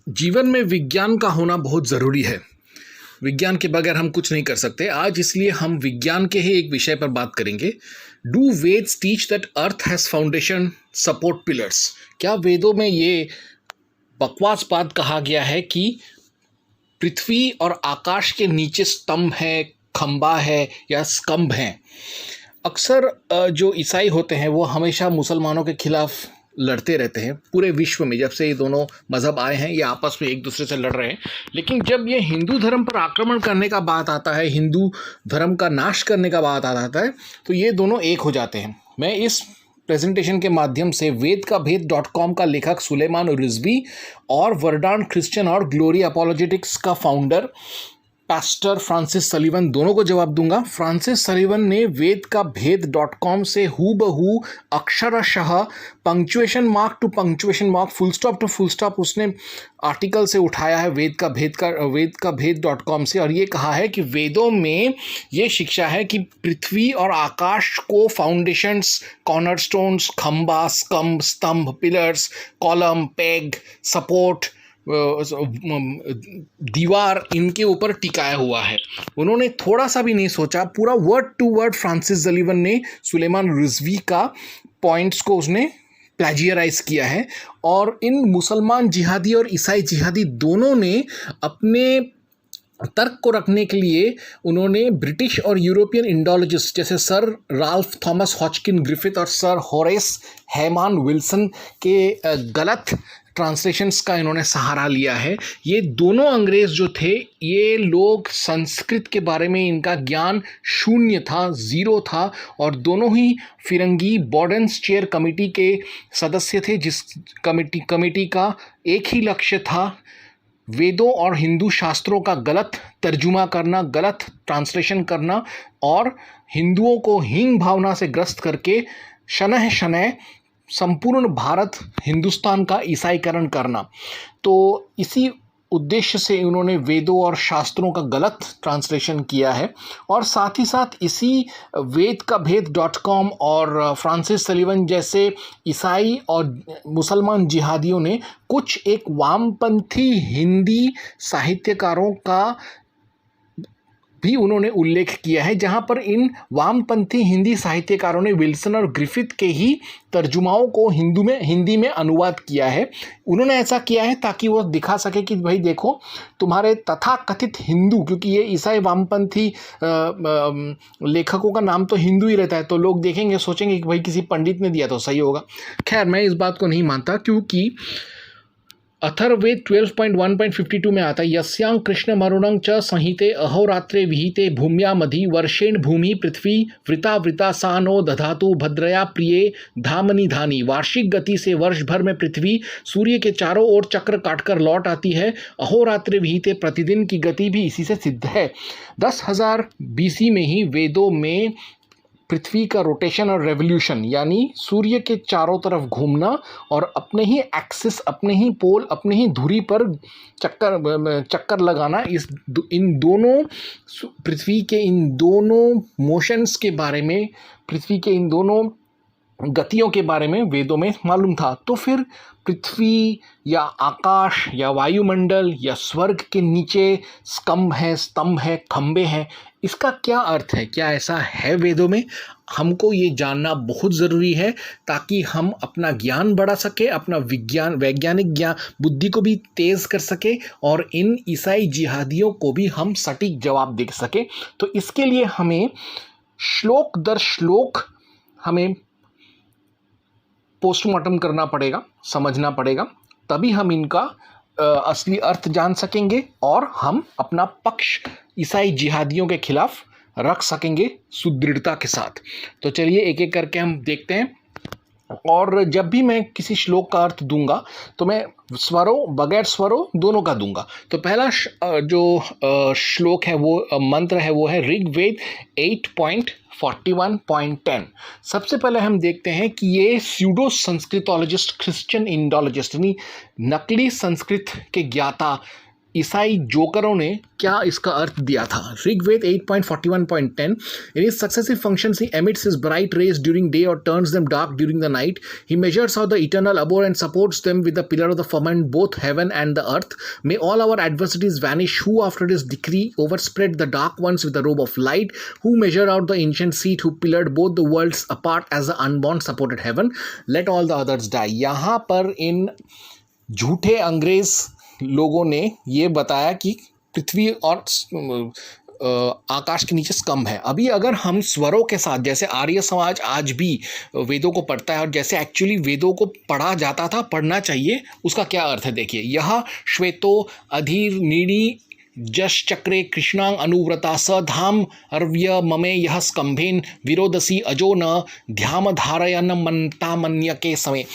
जीवन में विज्ञान का होना बहुत ज़रूरी है। विज्ञान के बगैर हम कुछ नहीं कर सकते। आज इसलिए हम विज्ञान के ही एक विषय पर बात करेंगे। Do Vedas teach that earth has foundation support pillars? क्या वेदों में ये बकवास बात कहा गया है कि पृथ्वी और आकाश के नीचे स्तंभ है, खंबा है या स्तंभ हैं? अक्सर जो ईसाई होते हैं वो हमेशा मुसलमानों के खिलाफ लड़ते रहते हैं। पूरे विश्व में जब से ये दोनों मज़हब आए हैं ये आपस में एक दूसरे से लड़ रहे हैं। लेकिन जब ये हिंदू धर्म पर आक्रमण करने का बात आता है, हिंदू धर्म का नाश करने का बात आता है, तो ये दोनों एक हो जाते हैं। मैं इस प्रेजेंटेशन के माध्यम से वेदकाभेद.com का लेखक सुलेमान रिजवी और वर्डान क्रिश्चियन और ग्लोरी अपोलोजेटिक्स का फाउंडर पास्टर फ्रांसिस सलीवन दोनों को जवाब दूंगा। फ्रांसिस सलीवन ने वेदकाभेद.com से हूबहू अक्षरशः punctuation mark to punctuation mark, full stop to full stop उसने आर्टिकल से उठाया है वेदकाभेद.com से, और ये कहा है कि वेदों में ये शिक्षा है कि पृथ्वी और आकाश को फाउंडेशंस, कॉर्नरस्टोन्स, खंबा, स्तंभ, पिलर्स, कॉलम, पेग, सपोर्ट, दीवार, इनके ऊपर टिकाया हुआ है। उन्होंने थोड़ा सा भी नहीं सोचा, पूरा वर्ड टू वर्ड फ्रांसिस सलीवन ने सुलेमान रिजवी का पॉइंट्स को उसने प्लेजियराइज किया है। और इन मुसलमान जिहादी और ईसाई जिहादी दोनों ने अपने तर्क को रखने के लिए उन्होंने ब्रिटिश और यूरोपियन इंडोलॉजिस्ट जैसे सर राल्फ थॉमस हॉचकिन ग्रिफिथ और सर होरेस हेमान विल्सन के गलत ट्रांसलेशंस का इन्होंने सहारा लिया है। ये दोनों अंग्रेज जो थे, ये लोग संस्कृत के बारे में इनका ज्ञान शून्य था, ज़ीरो था, और दोनों ही फिरंगी बॉर्डन्स चेयर कमेटी के सदस्य थे, जिस कमेटी का एक ही लक्ष्य था वेदों और हिंदू शास्त्रों का गलत तर्जुमा करना, गलत ट्रांसलेशन करना और हिंदुओं को हीन भावना से ग्रस्त करके शनह शनह संपूर्ण भारत हिंदुस्तान का ईसाईकरण करना। तो इसी उद्देश्य से उन्होंने वेदों और शास्त्रों का गलत ट्रांसलेशन किया है। और साथ ही साथ इसी वेदकाभेद.com और फ्रांसिस सलीवन जैसे ईसाई और मुसलमान जिहादियों ने कुछ एक वामपंथी हिंदी साहित्यकारों का भी उन्होंने उल्लेख किया है, जहां पर इन वामपंथी हिंदी साहित्यकारों ने विल्सन और ग्रिफिथ के ही तर्जुमाओं को हिंदी में अनुवाद किया है। उन्होंने ऐसा किया है ताकि वो दिखा सके कि भाई देखो, तुम्हारे तथाकथित हिंदू, क्योंकि ये ईसाई वामपंथी लेखकों का नाम तो हिंदू ही रहता है, तो लोग देखेंगे सोचेंगे कि भाई किसी पंडित ने दिया तो सही होगा। खैर, मैं इस बात को नहीं मानता, क्योंकि अथर्ववेद 12.1.52 में आता है, यस्यां कृष्ण मरुणं च संहिते अहोरात्रे विहिते भूम्यामधि वर्षेण भूमि पृथ्वी वृता वृता सा नो दधातु भद्रया प्रिये धामनि धानी। वार्षिक गति से वर्ष भर में पृथ्वी सूर्य के चारों ओर चक्र काटकर लौट आती है। अहोरात्रे विहिते प्रतिदिन की गति भी इसी से सिद्ध है। 10,000 BC में ही वेदों में पृथ्वी का रोटेशन और रेवोल्यूशन, यानी सूर्य के चारों तरफ घूमना और अपने ही एक्सिस, अपने ही पोल, अपने ही धुरी पर चक्कर लगाना, इन दोनों पृथ्वी के इन दोनों मोशंस के बारे में, पृथ्वी के इन दोनों गतियों के बारे में वेदों में मालूम था। तो फिर पृथ्वी या आकाश या वायुमंडल या स्वर्ग के नीचे स्तंभ है, खंबे हैं, इसका क्या अर्थ है? क्या ऐसा है वेदों में? हमको ये जानना बहुत ज़रूरी है ताकि हम अपना ज्ञान बढ़ा सके, अपना वैज्ञानिक ज्ञान बुद्धि को भी तेज़ कर सके और इन ईसाई जिहादियों को भी हम सटीक जवाब दे सके। तो इसके लिए हमें श्लोक दर श्लोक हमें पोस्टमार्टम करना पड़ेगा, समझना पड़ेगा, तभी हम इनका असली अर्थ जान सकेंगे और हम अपना पक्ष ईसाई जिहादियों के खिलाफ रख सकेंगे सुदृढ़ता के साथ। तो चलिए एक एक करके हम देखते हैं। और जब भी मैं किसी श्लोक का अर्थ दूंगा तो मैं स्वरों बगैर स्वरों दोनों का दूंगा। तो पहला जो श्लोक है, वो मंत्र है, वो है ऋग्वेद 8.41.10। सबसे पहले हम देखते हैं कि ये स्यूडो संस्कृतोलॉजिस्ट, क्रिश्चियन इंडोलॉजिस्ट यानी नकली संस्कृत के ज्ञाता ईसाई जोकरों ने क्या इसका अर्थ दिया था। Rigveda 8.41.10 in his successive functions he emits his bright rays during day और turns them dark during the night. He measures out the eternal abode and supports them with the pillar of the firmament both heaven and the earth. May all our adversities vanish who after this decree overspread the dark ones with the robe of light. Who measured out the ancient seat who pillared both the worlds apart as the unborn supported heaven. Let all the others die. यहाँ पर इन झूठे अंग्रेज लोगों ने ये बताया कि पृथ्वी और आकाश के नीचे स्कंभ है। अभी अगर हम स्वरों के साथ, जैसे आर्य समाज आज भी वेदों को पढ़ता है और जैसे एक्चुअली वेदों को पढ़ा जाता था, पढ़ना चाहिए, उसका क्या अर्थ है देखिए। यह श्वेतो अधीर नीणी जश चक्रे कृष्णांग अनुव्रता स धाम अर्व्य ममे यह स्कंभेन विरोधसी अजो न ध्याम धारयन मनता मन्य के समय।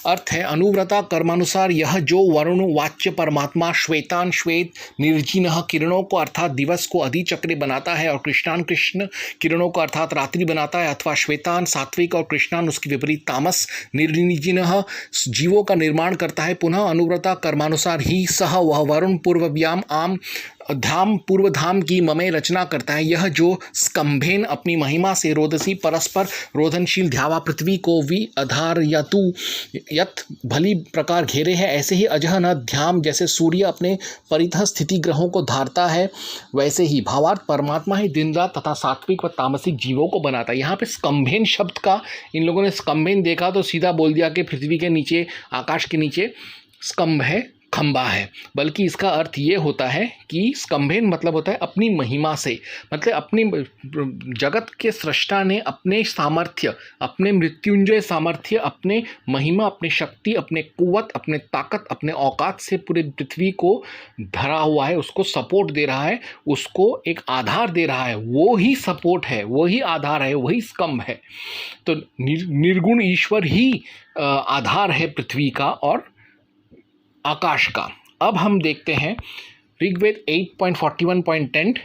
अर्थ है अनुव्रता कर्मानुसार यह जो वरुण वाच्य परमात्मा श्वेतान श्वेत निर्जिन किरणों को अर्थात दिवस को अधिचक्रे बनाता है और कृष्णान कृष्ण किरणों को अर्थात रात्रि बनाता है, अथवा श्वेतान सात्विक और कृष्णान उसकी विपरीत तामस निर्जिन जीवों का निर्माण करता है। पुनः अनुव्रता कर्मानुसार ही सह वह वरुण पूर्वव्याम आम धाम पूर्व धाम की ममे रचना करता है। यह जो स्कंभेन अपनी महिमा से रोदसी परस्पर रोधनशील ध्यावा पृथ्वी को वि अधार यतु यत भली प्रकार घेरे है, ऐसे ही अजह न ध्याम जैसे सूर्य अपने परितः स्थिति ग्रहों को धारता है, वैसे ही भावार्थ परमात्मा ही दिन रात तथा सात्विक व तामसिक जीवों को बनाता है। यहाँ पे स्कंभेन शब्द का इन लोगों ने स्कंभेन देखा तो सीधा बोल दिया कि पृथ्वी के नीचे आकाश के नीचे स्कंभ है, खंबा है, बल्कि इसका अर्थ ये होता है कि स्कंभेन मतलब होता है अपनी महिमा से, मतलब अपनी जगत के सृष्टा ने अपने सामर्थ्य, अपने मृत्युंजय सामर्थ्य, अपने महिमा, अपने शक्ति, अपने कुव्वत, अपने ताकत, अपने औकात से पूरे पृथ्वी को धरा हुआ है, उसको सपोर्ट दे रहा है, उसको एक आधार दे रहा है। वो ही सपोर्ट है, वही आधार है, वही स्तंभ है। तो निर्गुण ईश्वर ही आधार है पृथ्वी का और आकाश का। अब हम देखते हैं ऋग्वेद 8.41.10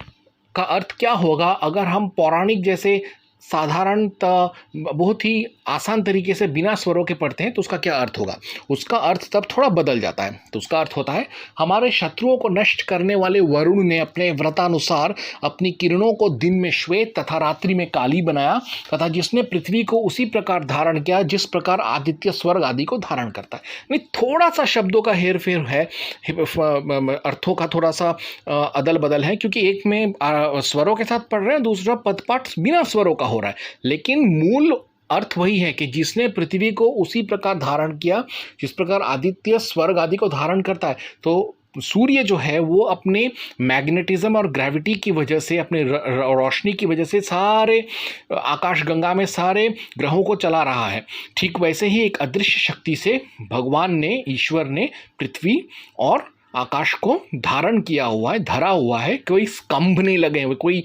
का अर्थ क्या होगा अगर हम पौराणिक जैसे साधारणतः बहुत ही आसान तरीके से बिना स्वरों के पढ़ते हैं तो उसका क्या अर्थ होगा। उसका अर्थ तब थोड़ा बदल जाता है। तो उसका अर्थ होता है हमारे शत्रुओं को नष्ट करने वाले वरुण ने अपने व्रतानुसार अपनी किरणों को दिन में श्वेत तथा रात्रि में काली बनाया, तथा जिसने पृथ्वी को उसी प्रकार धारण किया जिस प्रकार आदित्य स्वर्ग आदि को धारण करता है। नहीं, थोड़ा सा शब्दों का हेर फेर है, अर्थों का थोड़ा सा अदल बदल है, क्योंकि एक में स्वरों के साथ पढ़ रहे हैं, दूसरा पदपाठ बिना स्वरों का हो रहा है, लेकिन मूल अर्थ वही है कि जिसने पृथ्वी को उसी प्रकार धारण किया जिस प्रकार आदित्य स्वर्ग आदि को धारण करता है। तो सूर्य जो है वो अपने मैग्नेटिज्म और ग्रेविटी की वजह से, अपने रोशनी की वजह से सारे आकाश गंगा में सारे ग्रहों को चला रहा है। ठीक वैसे ही एक अदृश्य शक्ति से भगवान ने, ईश्वर ने पृथ्वी और आकाश को धारण किया हुआ है, धरा हुआ है। कोई स्तंभ नहीं लगे हुए, कोई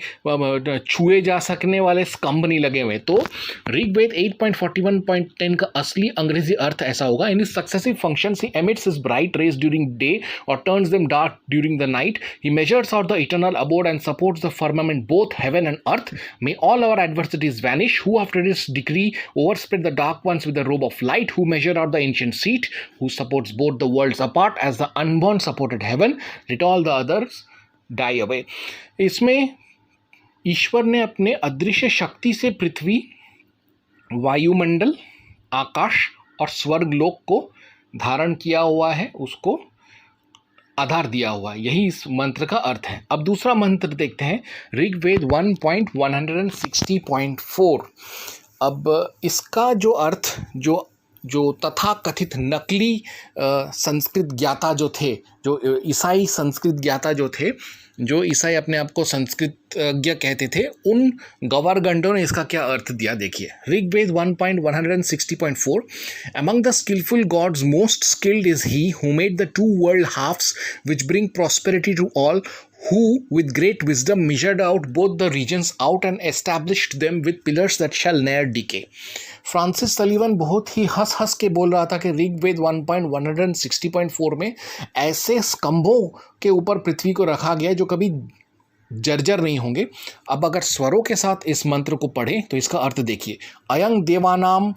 छुए जा सकने वाले स्तंभ नहीं लगे हुए। तो ऋग्वेद 8.41.10 का असली अंग्रेजी अर्थ ऐसा होगा, in successive functions he emits his bright rays during day और turns them dark during the night. He measures out the eternal abode and supports the firmament both heaven and earth. May all our adversities vanish who after this degree overspread the dark ones with the robe of light. Who measured out the ancient seat who supports both the worlds apart as the unborn supported heaven, let all the others die away। इसमें ईश्वर ने अपने अदृश्य शक्ति से पृथ्वी, वायुमंडल, आकाश और स्वर्ग लोक को धारण किया हुआ है, उसको आधार दिया हुआ है। यही इस मंत्र का अर्थ है। अब दूसरा मंत्र देखते हैं, ऋग्वेद 1.160.4। अब इसका जो अर्थ जो तथा कथित नकली संस्कृत ज्ञाता जो थे, जो ईसाई संस्कृत ज्ञाता जो थे, जो ईसाई अपने आप को संस्कृतज्ञ कहते थे, उन गवर्गंडों ने इसका क्या अर्थ दिया देखिए। Rigveda 1.160.4 among the skilful gods most skilled is he who made the two world halves which bring prosperity to all, who with great wisdom measured out both the regions out and established them with pillars that shall ne'er decay। Francis Sullivan बहुत ही हंस हंस के बोल रहा था कि ऋग्वेद 1.160.4 में ऐसे स्तंभों के ऊपर पृथ्वी को रखा गया जो कभी जर्जर नहीं होंगे। अब अगर स्वरों के साथ इस मंत्र को पढ़ें तो इसका अर्थ देखिए, अयं देवानाम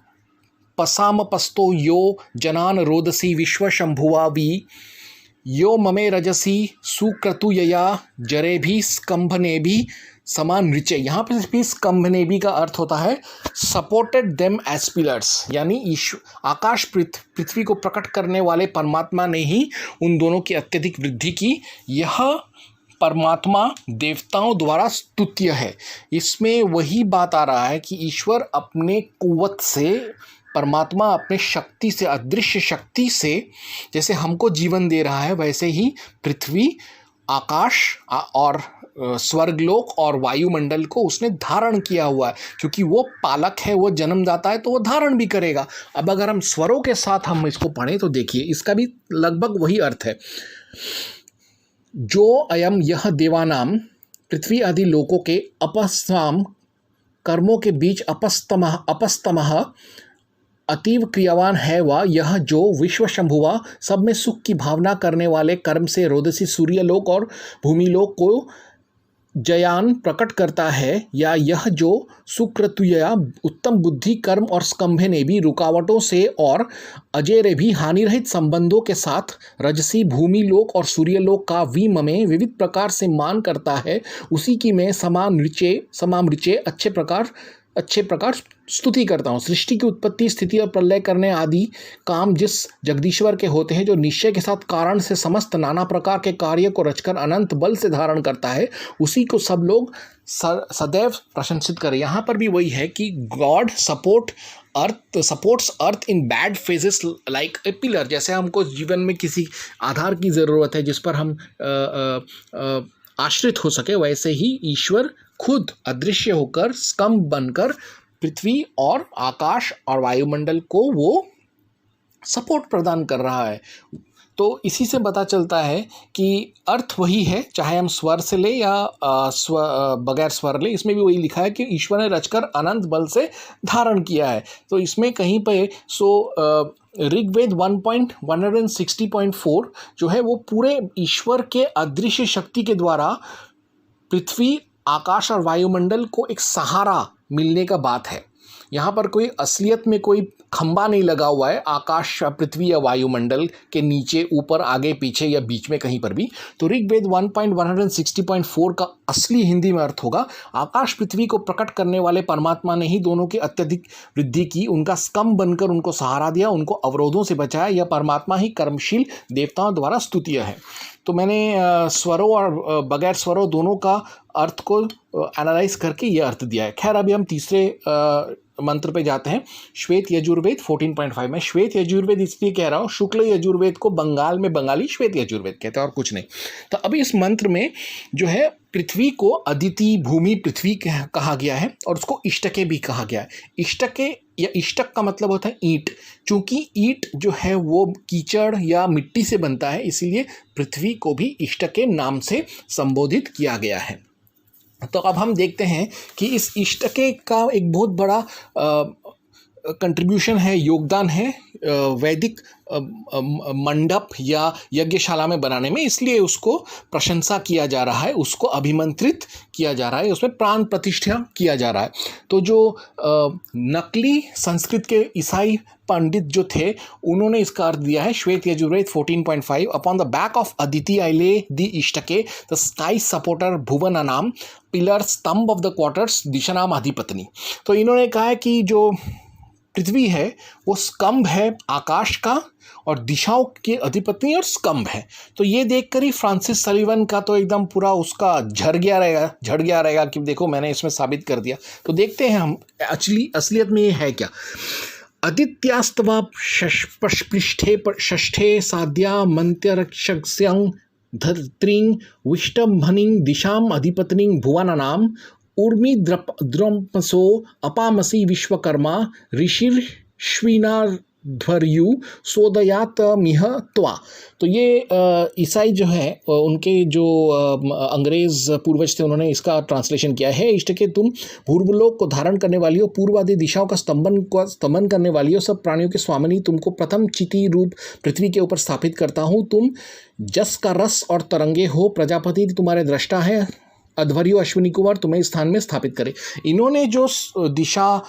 पसाम पस्तो यो जनान रोदसी विश्व शंभुवा वी यो ममे रजसी सुक्रतुयया जरे भी स्कंभने भी समान ऋचे। यहाँ पे भी स्कंभने भी का अर्थ होता है सपोर्टेड देम एज पिलर्स, यानी आकाश पृथ्वी को प्रकट करने वाले परमात्मा ने ही उन दोनों की अत्यधिक वृद्धि की। यह परमात्मा देवताओं द्वारा स्तुत्य है। इसमें वही बात आ रहा है कि ईश्वर अपने कुव्वत से, परमात्मा अपने शक्ति से, अदृश्य शक्ति से जैसे हमको जीवन दे रहा है, वैसे ही पृथ्वी, आकाश और स्वर्गलोक और वायुमंडल को उसने धारण किया हुआ है। क्योंकि वो पालक है, वो जन्मदाता है, तो वो धारण भी करेगा। अब अगर हम स्वरों के साथ हम इसको पढ़ें तो देखिए इसका भी लगभग वही अर्थ है। जो अयम यह देवानाम पृथ्वी आदि लोकों के अपस्ताम कर्मों के बीच अपस्तमः अतीव क्रियावान है वह, यह जो विश्व शंभुवा सब में सुख की भावना करने वाले कर्म से रोदसी सूर्यलोक और भूमिलोक को जयान प्रकट करता है, या यह जो सुक्रतुया उत्तम बुद्धि कर्म और स्कंभे ने भी रुकावटों से और अजेरे भी हानिरहित संबंधों के साथ रजसी भूमिलोक और सूर्यलोक का विम में विविध प्रकार से मान करता है, उसी की मैं समाम ऋचे अच्छे प्रकार स्तुति करता हूँ। सृष्टि की उत्पत्ति, स्थिति और प्रलय करने आदि काम जिस जगदीश्वर के होते हैं, जो निश्चय के साथ कारण से समस्त नाना प्रकार के कार्य को रचकर अनंत बल से धारण करता है, उसी को सब लोग सदैव प्रशंसित करें। यहाँ पर भी वही है कि God supports earth in bad phases like a pillar. जैसे हमको जीवन में किसी आधार की ज़रूरत है जिस पर हम आश्रित हो सके, वैसे ही ईश्वर खुद अदृश्य होकर स्तंभ बनकर पृथ्वी और आकाश और वायुमंडल को वो सपोर्ट प्रदान कर रहा है। तो इसी से पता चलता है कि अर्थ वही है, चाहे हम स्वर से ले या बगैर स्वर ले। इसमें भी वही लिखा है कि ईश्वर ने रचकर अनंत बल से धारण किया है। तो इसमें कहीं पे ऋग्वेद 1.160.4 जो है वो पूरे ईश्वर के अदृश्य शक्ति के द्वारा पृथ्वी, आकाश और वायुमंडल को एक सहारा मिलने का बात है। यहाँ पर कोई असलियत में कोई खंबा नहीं लगा हुआ है आकाश, पृथ्वी या वायुमंडल के नीचे, ऊपर, आगे, पीछे या बीच में कहीं पर भी। तो ऋग्वेद 1.160.4 का असली हिंदी में अर्थ होगा, आकाश पृथ्वी को प्रकट करने वाले परमात्मा ने ही दोनों की अत्यधिक वृद्धि की, उनका स्तंभ बनकर उनको सहारा दिया, उनको अवरोधों से बचाया। यह परमात्मा ही कर्मशील देवताओं द्वारा स्तुतिय है। तो मैंने स्वरों और बगैर स्वरों दोनों का अर्थ को एनालाइज करके ये अर्थ दिया है। खैर, अभी हम तीसरे मंत्र पे जाते हैं। श्वेत यजुर्वेद 14.5 में, श्वेत यजुर्वेद इसलिए कह रहा हूँ, शुक्ल यजुर्वेद को बंगाल में बंगाली श्वेत यजुर्वेद कहते हैं और कुछ नहीं। तो अभी इस मंत्र में जो है पृथ्वी को अदिति, भूमि, पृथ्वी कहा गया है और उसको इष्टके भी कहा गया है। इष्टके या इष्टक का मतलब होता है ईंट। चूंकि ईंट जो है वो कीचड़ या मिट्टी से बनता है, इसीलिए पृथ्वी को भी इष्टके नाम से संबोधित किया गया है। तो अब हम देखते हैं कि इस इष्टके का एक बहुत बड़ा कंट्रीब्यूशन है, योगदान है वैदिक मंडप या यज्ञशाला में बनाने में, इसलिए उसको प्रशंसा किया जा रहा है, उसको अभिमंत्रित किया जा रहा है, उसमें प्राण प्रतिष्ठा किया जा रहा है। तो जो नकली संस्कृत के ईसाई पंडित जो थे, उन्होंने इसका अर्थ दिया है श्वेत Yajurveda 14.5, upon the back of Aditi I lay the इष्टके द स्काई सपोर्टर भुवन नाम पिलर स्तंभ ऑफ द क्वार्टर्स दिशानाम अधिपत्नी। तो इन्होंने कहा है कि जो पृथ्वी है वो स्तंभ है आकाश का और दिशाओं के अधिपति और स्तंभ है। तो ये देखकर ही फ्रांसिस सलीवन का तो एकदम पूरा उसका झड़ गया रहेगा कि देखो मैंने इसमें साबित कर दिया। तो देखते हैं हम असलियत में ये है क्या। आदित्यास्तवा पृष्ठे षष्ठे साध्या मंत्यरक्षस्यं धत्रीं विष्टम्भनीं दिशाम अधिपत्नीं भुवनानां उर्मी द्रंपसो अपामसी विश्वकर्मा ऋषिर्श्विनाध्वर्यु सोदयात मिह त्वा। तो ये ईसाई जो है उनके जो अंग्रेज पूर्वज थे, उन्होंने इसका ट्रांसलेशन किया है। इष्टके तुम भूर्वलोक को धारण करने वाली हो, पूर्व आदि दिशाओं का स्तंभन करने वाली हो, सब प्राणियों के स्वामिनी, तुमको प्रथम चिति रूप पृथ्वी के ऊपर स्थापित करता हूँ। तुम जस का रस और तरंगे हो, प्रजापति तुम्हारे दृष्टा है, अध्वर्यु अश्विनी कुमार तुम्हें स्थान में स्थापित करे। इन्होंने जो दिशा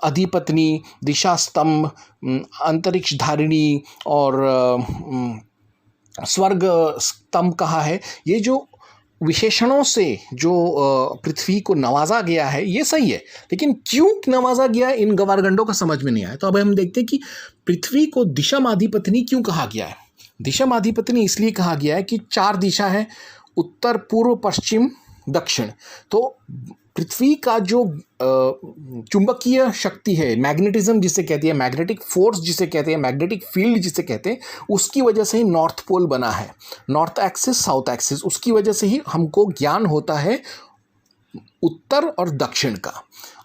अधिपत्नी, दिशा स्तंभ, अंतरिक्ष धारिणी और स्वर्ग स्तंभ कहा है, ये जो विशेषणों से जो पृथ्वी को नवाजा गया है ये सही है, लेकिन क्यों नवाजा गया इन गवारगंडों का समझ में नहीं आया। तो अब हम देखते हैं कि पृथ्वी को दिशामाधिपत्नी क्यों कहा गया है। दिशामाधिपत्नी इसलिए कहा गया है कि 4 दिशा है, उत्तर पूर्व पश्चिम दक्षिण। तो पृथ्वी का जो चुंबकीय शक्ति है, मैग्नेटिज्म जिसे कहती है, मैग्नेटिक फोर्स जिसे कहते हैं, मैग्नेटिक फील्ड जिसे कहते हैं, उसकी वजह से ही नॉर्थ पोल बना है, नॉर्थ एक्सिस साउथ एक्सिस, उसकी वजह से ही हमको ज्ञान होता है उत्तर और दक्षिण का।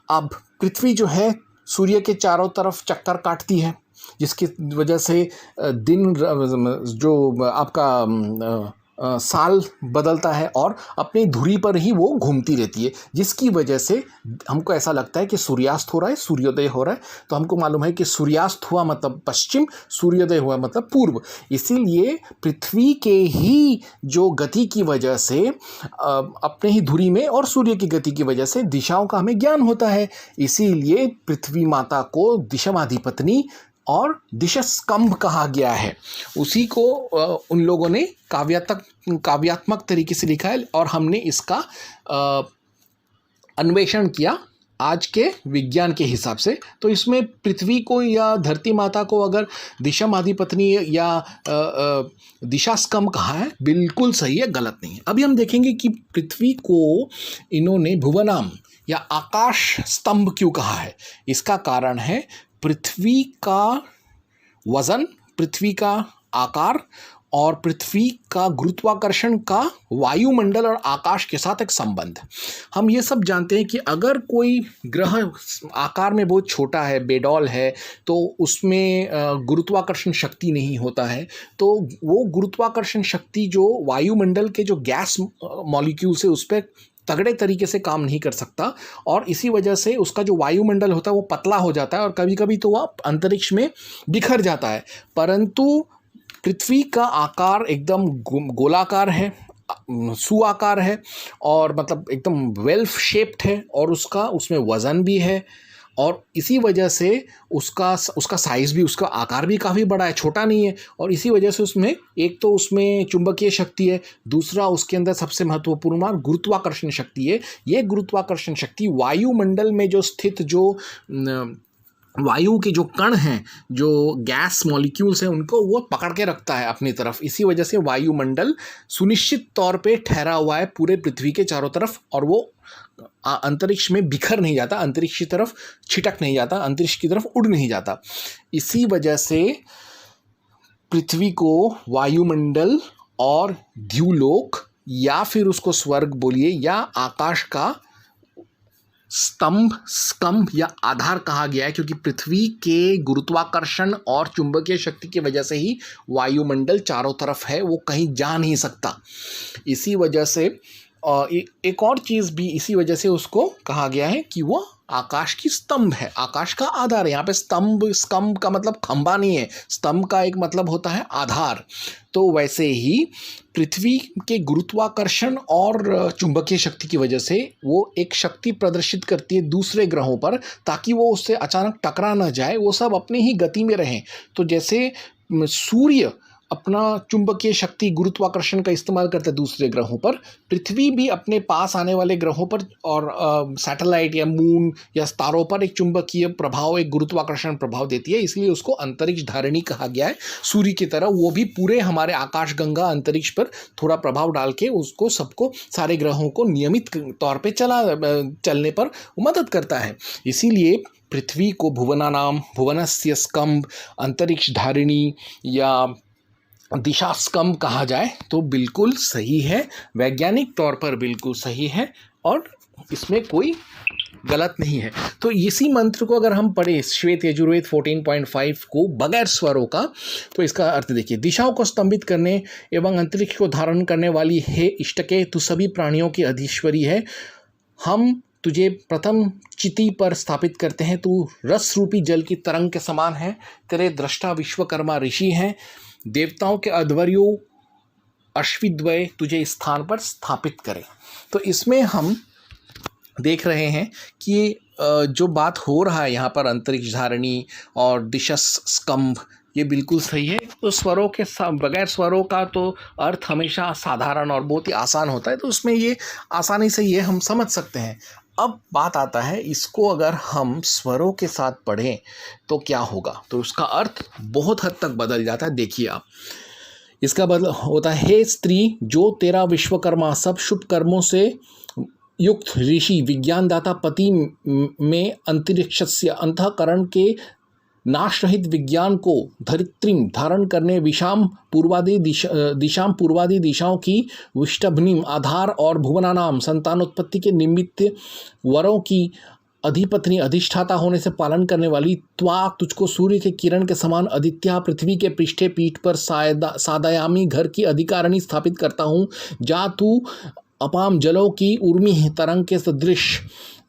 अब पृथ्वी जो है सूर्य के चारों तरफ चक्कर काटती है, जिसकी वजह से दिन जो आपका साल बदलता है और अपनी धुरी पर ही वो घूमती रहती है, जिसकी वजह से हमको ऐसा लगता है कि सूर्यास्त हो रहा है, सूर्योदय हो रहा है। तो हमको मालूम है कि सूर्यास्त हुआ मतलब पश्चिम, सूर्योदय हुआ मतलब पूर्व। इसीलिए पृथ्वी के ही जो गति की वजह से अपने ही धुरी में और सूर्य की गति की वजह से दिशाओं का हमें ज्ञान होता है। इसीलिए पृथ्वी माता को दिशामाधिपत्नी और दिशास्कंभ कहा गया है। उसी को उन लोगों ने काव्यात्मक तरीके से लिखा है और हमने इसका अन्वेषण किया आज के विज्ञान के हिसाब से। तो इसमें पृथ्वी को या धरती माता को अगर दिशामाधिपत्नी या दिशास्कंभ कहा है, बिल्कुल सही है, गलत नहीं है। अभी हम देखेंगे कि पृथ्वी को इन्होंने भुवनाम या आकाश स्तंभ क्यों कहा है। इसका कारण है पृथ्वी का वजन, पृथ्वी का आकार और पृथ्वी का गुरुत्वाकर्षण का वायुमंडल और आकाश के साथ एक संबंध। हम ये सब जानते हैं कि अगर कोई ग्रह आकार में बहुत छोटा है, बेडौल है, तो उसमें गुरुत्वाकर्षण शक्ति नहीं होता है। तो वो गुरुत्वाकर्षण शक्ति जो वायुमंडल के जो गैस मॉलिक्यूल्स है उस पर तगड़े तरीके से काम नहीं कर सकता और इसी वजह से उसका जो वायुमंडल होता है वो पतला हो जाता है और कभी कभी तो वह अंतरिक्ष में बिखर जाता है। परंतु पृथ्वी का आकार एकदम गोलाकार है, सुआकार है और मतलब एकदम वेल शेप्ड है और उसमें वज़न भी है और इसी वजह से उसका साइज़ भी, उसका आकार भी काफ़ी बड़ा है, छोटा नहीं है। और इसी वजह से उसमें एक तो उसमें चुंबकीय शक्ति है, दूसरा उसके अंदर सबसे महत्वपूर्ण गुरुत्वाकर्षण शक्ति है। ये गुरुत्वाकर्षण शक्ति वायुमंडल में जो स्थित जो वायु के जो कण हैं, जो गैस मॉलिक्यूल्स हैं, उनको वो पकड़ के रखता है अपनी तरफ। इसी वजह से वायुमंडल सुनिश्चित तौर पे ठहरा हुआ है पूरे पृथ्वी के चारों तरफ और वो अंतरिक्ष में बिखर नहीं जाता, अंतरिक्ष की तरफ छिटक नहीं जाता, अंतरिक्ष की तरफ उड़ नहीं जाता। इसी वजह से पृथ्वी को वायुमंडल और द्युलोक या फिर उसको स्वर्ग बोलिए या आकाश का स्कंभ या आधार कहा गया है, क्योंकि पृथ्वी के गुरुत्वाकर्षण और चुंबकीय शक्ति की वजह से ही वायुमंडल चारों तरफ है, वो कहीं जा नहीं सकता। इसी वजह से एक और चीज़ भी इसी वजह से उसको कहा गया है कि वो आकाश की स्तंभ है, आकाश का आधार है। यहाँ पे स्कंभ का मतलब खंबा नहीं है, स्तंभ का एक मतलब होता है आधार। तो वैसे ही पृथ्वी के गुरुत्वाकर्षण और चुंबकीय शक्ति की वजह से वो एक शक्ति प्रदर्शित करती है दूसरे ग्रहों पर, ताकि वो उससे अचानक टकरा ना जाए, वो सब अपनी ही गति में रहें। तो जैसे सूर्य अपना चुंबकीय शक्ति गुरुत्वाकर्षण का इस्तेमाल करता है दूसरे ग्रहों पर, पृथ्वी भी अपने पास आने वाले ग्रहों पर और सैटेलाइट या मून या तारों पर एक चुंबकीय प्रभाव, एक गुरुत्वाकर्षण प्रभाव देती है। इसलिए उसको अंतरिक्ष धारिणी कहा गया है। सूर्य की तरह वो भी पूरे हमारे आकाश गंगा अंतरिक्ष पर थोड़ा प्रभाव डाल के उसको सबको, सारे ग्रहों को नियमित तौर पर चलने पर मदद करता है। इसीलिए पृथ्वी को भुवनानाम, भुवनस्य स्कंभ, अंतरिक्ष धारिणी या दिशास्कंभ कहा जाए तो बिल्कुल सही है, वैज्ञानिक तौर पर बिल्कुल सही है और इसमें कोई गलत नहीं है। तो इसी मंत्र को अगर हम पढ़े श्वेत यजुर्वेद 14.5 को बगैर स्वरों का, तो इसका अर्थ देखिए, दिशाओं को स्तंभित करने एवं अंतरिक्ष को धारण करने वाली हे इष्टके, तू सभी प्राणियों की अधीश्वरी है। हम तुझे प्रथम चिति पर स्थापित करते हैं, तू रस रूपी जल की तरंग के समान है, तेरे दृष्टा विश्वकर्मा ऋषि हैं, देवताओं के अध्वर्यो अश्विद्वय तुझे इस स्थान पर स्थापित करें। तो इसमें हम देख रहे हैं कि जो बात हो रहा है यहाँ पर अंतरिक्ष धारिणी और दिशास्कंभ ये बिल्कुल सही है। तो स्वरों के बगैर स्वरों का तो अर्थ हमेशा साधारण और बहुत ही आसान होता है, तो उसमें ये आसानी से ये हम समझ सकते हैं। अब बात आता है, इसको अगर हम स्वरों के साथ पढ़ें तो क्या होगा, तो उसका अर्थ बहुत हद तक बदल जाता है। देखिए आप, इसका बदल होता है, हे स्त्री जो तेरा विश्वकर्मा सब शुभ कर्मों से युक्त ऋषि विज्ञानदाता पति में अंतरिक्षस्य अंतःकरण के नाश रहित विज्ञान को धरित्रीम धारण करने दिशाम पूर्वादि दिशाओं की विष्टभनिम आधार और भुवनानाम संतानोत्पत्ति के निमित्त वरों की अधिपत्नी अधिष्ठाता होने से पालन करने वाली त्वा तुझको सूर्य के किरण के समान आदित्य पृथ्वी के पृष्ठे पीठ पर सादायामी घर की अधिकारिणी स्थापित करता हूँ। जा तू अपाम जलों की उर्मी तरंग के सदृश